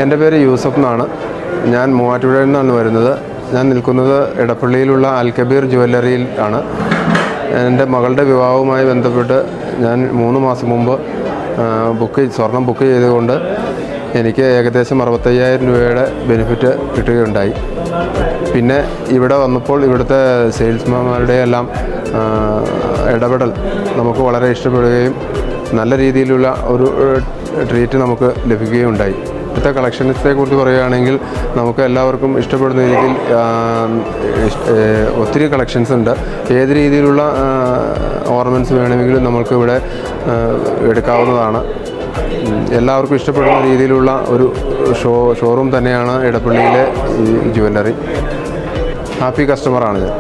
എൻ്റെ പേര് യൂസഫ് എന്നാണ്. ഞാൻ മൂവാറ്റുപുഴയിൽ നിന്നാണ് വരുന്നത്. ഞാൻ നിൽക്കുന്നത് എടപ്പള്ളിയിലുള്ള അൽകബീർ ജ്വല്ലറിയിൽ ആണ്. എൻ്റെ മകളുടെ വിവാഹവുമായി ബന്ധപ്പെട്ട് ഞാൻ 3 മാസം മുമ്പ് സ്വർണം ബുക്ക് ചെയ്തുകൊണ്ട് എനിക്ക് ഏകദേശം 65,000 രൂപയുടെ ബെനിഫിറ്റ് കിട്ടുകയുണ്ടായി. പിന്നെ ഇവിടെ വന്നപ്പോൾ ഇവിടുത്തെ സെയിൽസ്മാൻമാരുടെ എല്ലാം ഇടപെടൽ നമുക്ക് വളരെ ഇഷ്ടപ്പെടുകയും നല്ല രീതിയിലുള്ള ഒരു ട്രീറ്റ് നമുക്ക് ലഭിക്കുകയുണ്ടായി. ഇപ്പോഴത്തെ കളക്ഷൻസിനെക്കുറിച്ച് പറയുകയാണെങ്കിൽ നമുക്ക് എല്ലാവർക്കും ഇഷ്ടപ്പെടുന്ന രീതിയിൽ ഒത്തിരി കളക്ഷൻസ് ഉണ്ട്. ഏത് രീതിയിലുള്ള ഓർണമെൻറ്റ്സ് വേണമെങ്കിലും നമുക്ക് ഇവിടെ എടുക്കാവുന്നതാണ്. എല്ലാവർക്കും ഇഷ്ടപ്പെടുന്ന രീതിയിലുള്ള ഒരു ഷോറൂം തന്നെയാണ് എടപ്പള്ളിയിലെ ഈ ജ്വല്ലറി. ഹാപ്പി കസ്റ്റമറാണ് ഞാൻ.